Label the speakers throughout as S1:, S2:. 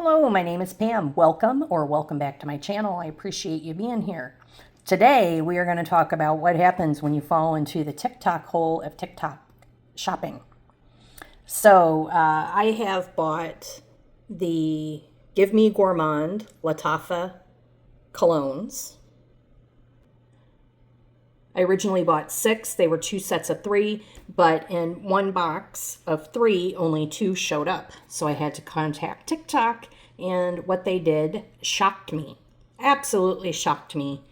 S1: Hello, my name is Pam. Welcome back to my channel. I appreciate you being here. Today, we are going to talk about what happens when you fall into the TikTok hole of TikTok shopping. So, I have bought the Give Me Gourmand Lataffa colognes. I originally bought 6. They were 2 sets of 3, but in one box of 3, only 2 showed up. So I had to contact TikTok, and what they did shocked me. Absolutely shocked me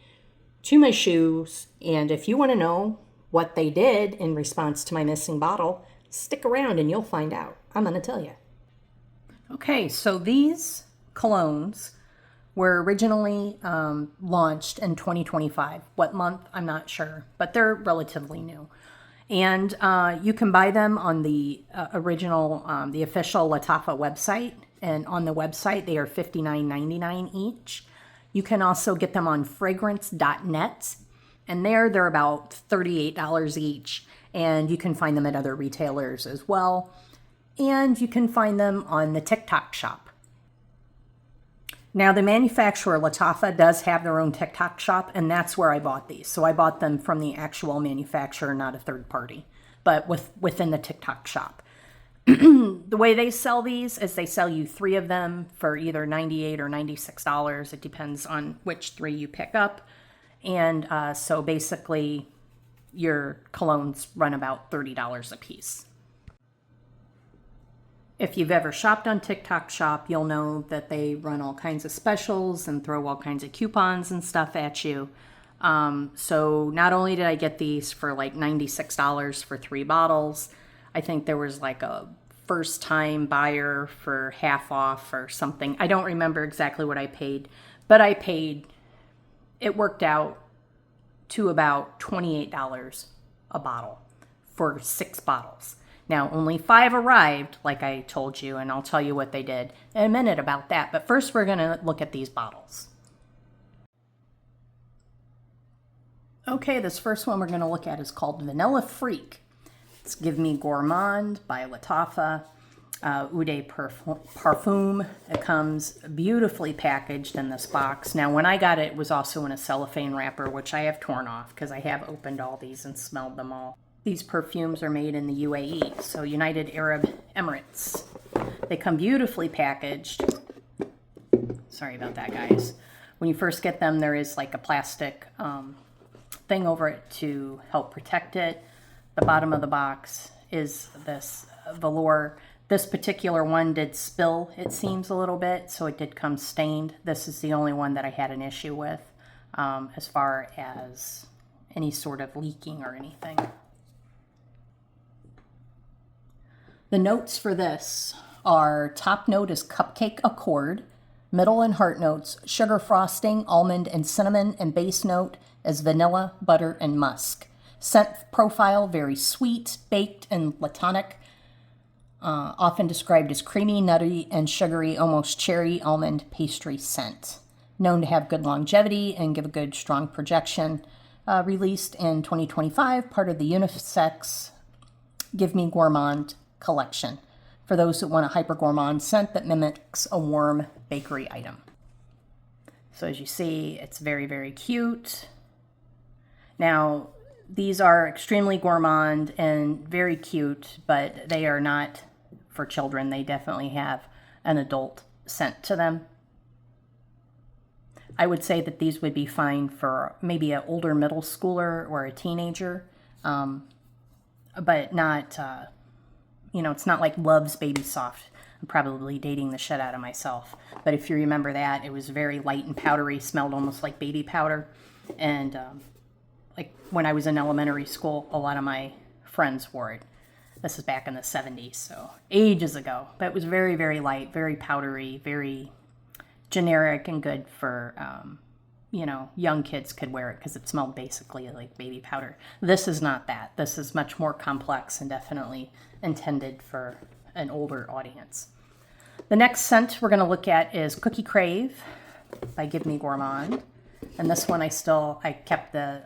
S1: to my shoes. And if you want to know what they did in response to my missing bottle, stick around and you'll find out. I'm going to tell you. Okay, so these colognes were originally launched in 2025. What month? I'm not sure, but they're relatively new. And you can buy them on the the official Lataffa website. And on the website, they are $59.99 each. You can also get them on fragrance.net. And they're about $38 each. And you can find them at other retailers as well. And you can find them on the TikTok shop. Now, the manufacturer, Lataffa, does have their own TikTok shop, and that's where I bought these. So I bought them from the actual manufacturer, not a third party, but within the TikTok shop. The way they sell these is they sell you 3 of them for either $98 or $96. It depends on which 3 you pick up. And so basically, your colognes run about $30 a piece. If you've ever shopped on TikTok Shop, you'll know that they run all kinds of specials and throw all kinds of coupons and stuff at you. So not only did I get these for like $96 for 3 bottles, I think there was like a first time buyer for half off or something. I don't remember exactly what I paid, but it worked out to about $28 a bottle for 6 bottles. Now, only 5 arrived, like I told you, and I'll tell you what they did in a minute about that. But first, we're going to look at these bottles. Okay, this first one we're going to look at is called Vanilla Freak. It's Give Me Gourmand by Lataffa, Eau de Parfum. It comes beautifully packaged in this box. Now, when I got it, it was also in a cellophane wrapper, which I have torn off because I have opened all these and smelled them all. These perfumes are made in the UAE, so United Arab Emirates. They come beautifully packaged. Sorry about that, guys. When you first get them, there is like a plastic thing over it to help protect it. The bottom of the box is this velour. This particular one did spill, it seems, a little bit, so it did come stained. This is the only one that I had an issue with as far as any sort of leaking or anything. The notes for this are top note is cupcake accord, middle and heart notes, sugar frosting, almond and cinnamon, and base note is vanilla, butter, and musk. Scent profile, very sweet, baked, and latonic, often described as creamy, nutty, and sugary, almost cherry almond pastry scent. Known to have good longevity and give a good strong projection. Released in 2025, part of the unisex Give Me Gourmand collection for those that want a hyper gourmand scent that mimics a warm bakery item. So as you see, it's very, very cute. Now, these are extremely gourmand and very cute, but they are not for children. They definitely have an adult scent to them. I would say that these would be fine for maybe an older middle schooler or a teenager, but not it's not like Love's Baby Soft. I'm probably dating the shit out of myself. But if you remember that, it was very light and powdery, smelled almost like baby powder. And like when I was in elementary school, a lot of my friends wore it. This is back in the 70s, so ages ago. But it was very, very light, very powdery, very generic and good for, young kids could wear it because it smelled basically like baby powder. This is not that. This is much more complex and definitely intended for an older audience. The next scent we're going to look at is Cookie Crave by Give Me Gourmand. And this one I kept the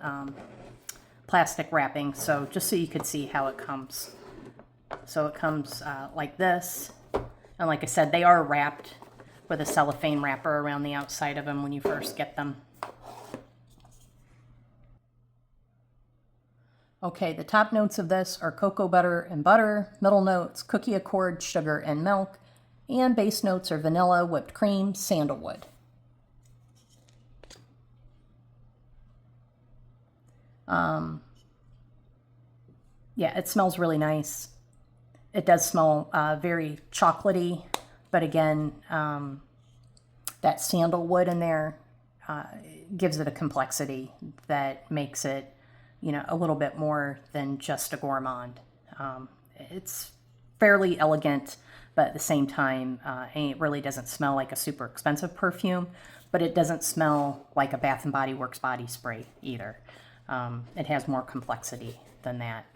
S1: plastic wrapping, so just so you could see how it comes. So it comes like this. And like I said, they are wrapped with a cellophane wrapper around the outside of them when you first get them. Okay, the top notes of this are cocoa butter and butter, middle notes, cookie accord, sugar, and milk, and base notes are vanilla, whipped cream, sandalwood. Yeah, it smells really nice. It does smell very chocolatey, but again, that sandalwood in there gives it a complexity that makes it, you know, a little bit more than just a gourmand. It's fairly elegant, but at the same time, it really doesn't smell like a super expensive perfume, but it doesn't smell like a Bath & Body Works body spray either. It has more complexity than that.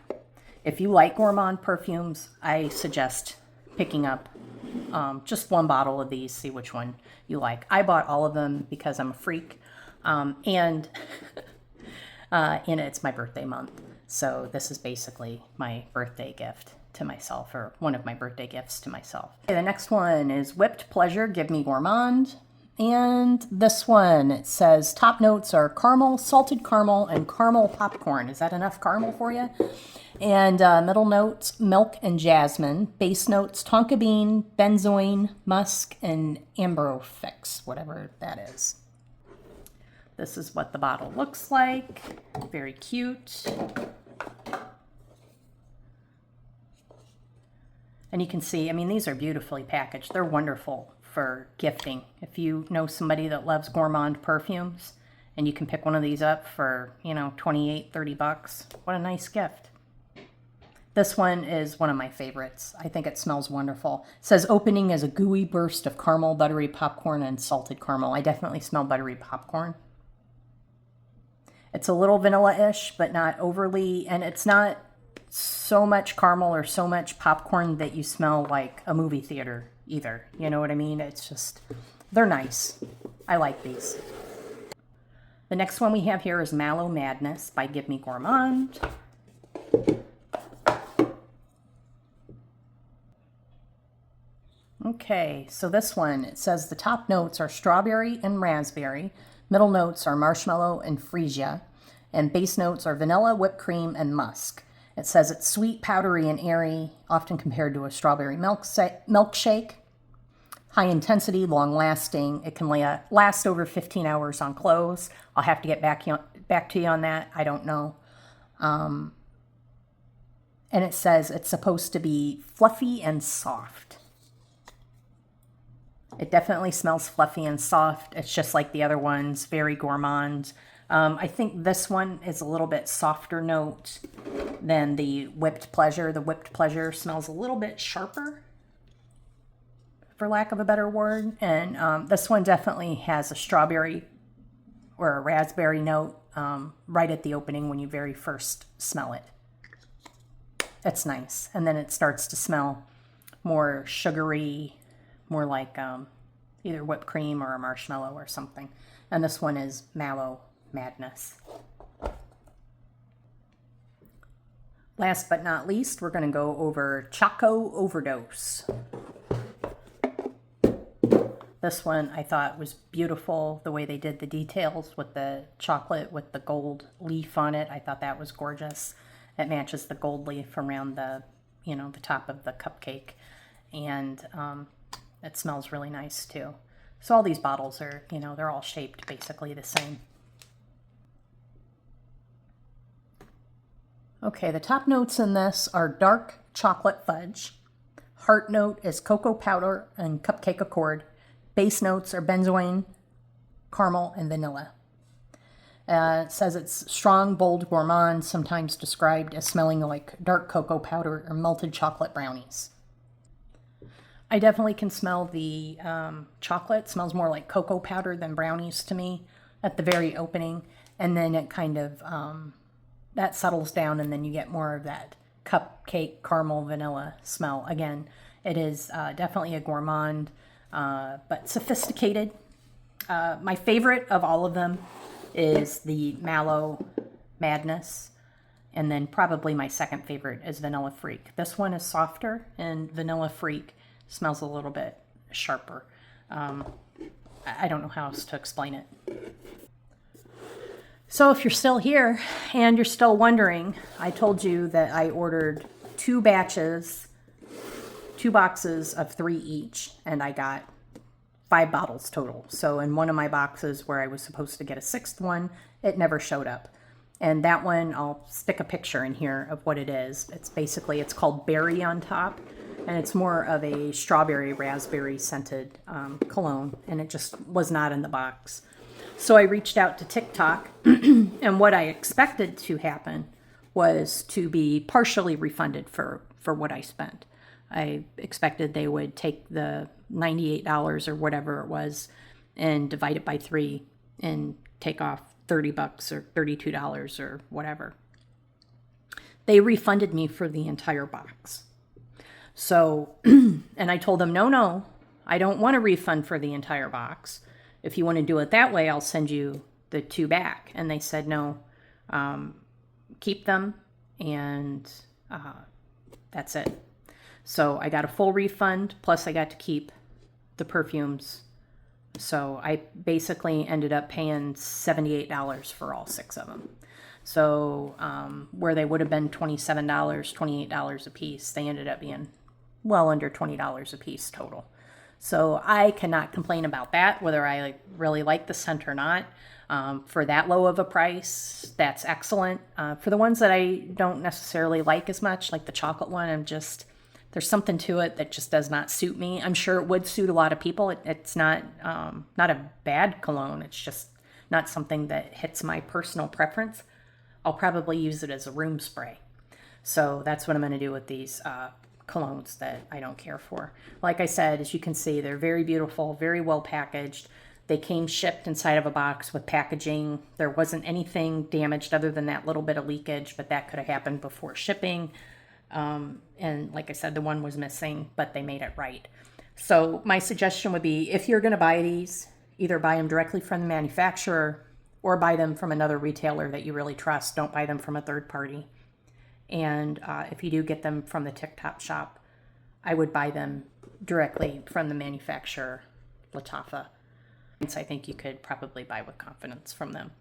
S1: If you like gourmand perfumes, I suggest picking up just one bottle of these, see which one you like. I bought all of them because I'm a freak, and it's my birthday month. So this is basically my birthday gift to myself, or one of my birthday gifts to myself. Okay, the next one is Whipped Pleasure Give Me Gourmand. And this one, it says top notes are caramel, salted caramel, and caramel popcorn. Is that enough caramel for you? And middle notes, milk and jasmine. Base notes, tonka bean, benzoin, musk, and ambrofix, whatever that is. This is what the bottle looks like. Very cute. And you can see, I mean, these are beautifully packaged. They're wonderful for gifting. If you know somebody that loves gourmand perfumes and you can pick one of these up for, you know, 28, 30 bucks, what a nice gift. This one is one of my favorites. I think it smells wonderful. It says opening is a gooey burst of caramel, buttery popcorn, and salted caramel. I definitely smell buttery popcorn. It's a little vanilla-ish, but not overly, and it's not so much caramel or so much popcorn that you smell like a movie theater either. You know what I mean? It's just, they're nice. I like these. The next one we have here is Mallow Madness by Give Me Gourmand. Okay, so this one, it says the top notes are strawberry and raspberry. Middle notes are marshmallow and freesia. And base notes are vanilla, whipped cream, and musk. It says it's sweet, powdery, and airy, often compared to a strawberry milkshake. High intensity, long lasting. It can last over 15 hours on clothes. I'll have to get back to you on that. I don't know. And it says it's supposed to be fluffy and soft. It definitely smells fluffy and soft. It's just like the other ones, very gourmand. I think this one is a little bit softer note than the Whipped Pleasure. The Whipped Pleasure smells a little bit sharper, for lack of a better word. And this one definitely has a strawberry or a raspberry note right at the opening when you very first smell it. It's nice. And then it starts to smell more sugary, more like either whipped cream or a marshmallow or something. And this one is Mallow Madness. Last but not least, we're going to go over Choco Overdose. This one I thought was beautiful, the way they did the details with the chocolate with the gold leaf on it. I thought that was gorgeous. It matches the gold leaf around the, you know, the top of the cupcake. And it smells really nice too. So all these bottles are, you know, they're all shaped basically the same. Okay, the top notes in this are dark chocolate fudge. Heart note is cocoa powder and cupcake accord. Base notes are benzoin, caramel, and vanilla. It says it's strong, bold gourmand, sometimes described as smelling like dark cocoa powder or melted chocolate brownies. I definitely can smell the chocolate. It smells more like cocoa powder than brownies to me at the very opening. And then it kind of, that settles down and then you get more of that cupcake, caramel, vanilla smell. Again, it is definitely a gourmand, but sophisticated. My favorite of all of them is the Mallow Madness. And then probably my second favorite is Vanilla Freak. This one is softer and Vanilla Freak smells a little bit sharper. I don't know how else to explain it. So if you're still here and you're still wondering, I told you that I ordered 2 boxes of 3 each, and I got 5 bottles total. So in one of my boxes where I was supposed to get a 6th one, it never showed up. And that one, I'll stick a picture in here of what it is. It's called Berry on top, and it's more of a strawberry, raspberry scented cologne, and it just was not in the box. So I reached out to TikTok, and what I expected to happen was to be partially refunded for what I spent. I expected they would take the $98 or whatever it was and divide it by 3 and take off $30 or $32 or whatever. They refunded me for the entire box. So, and I told them, no, I don't want a refund for the entire box. If you want to do it that way, I'll send you the 2 back. And they said, no, keep them, and that's it. So I got a full refund, plus I got to keep the perfumes. So I basically ended up paying $78 for all 6 of them. So where they would have been $27, $28 a piece, they ended up being well under $20 a piece total. So I cannot complain about that, whether I really like the scent or not. For that low of a price, that's excellent. For the ones that I don't necessarily like as much, like the chocolate one, there's something to it that just does not suit me. I'm sure it would suit a lot of people. It's not a bad cologne. It's just not something that hits my personal preference. I'll probably use it as a room spray. So that's what I'm going to do with these colognes that I don't care for. Like I said, as you can see, they're very beautiful, very well packaged. They came shipped inside of a box with packaging. There wasn't anything damaged other than that little bit of leakage, but that could have happened before shipping. And like I said, the one was missing, but they made it right. So my suggestion would be, if you're going to buy these, either buy them directly from the manufacturer or buy them from another retailer that you really trust. Don't buy them from a third party. And if you do get them from the TikTok shop, I would buy them directly from the manufacturer, Lataffa. I think you could probably buy with confidence from them.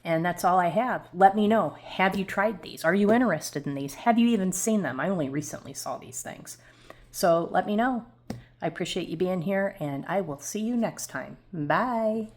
S1: And that's all I have. Let me know. Have you tried these? Are you interested in these? Have you even seen them? I only recently saw these things. So let me know. I appreciate you being here, and I will see you next time. Bye.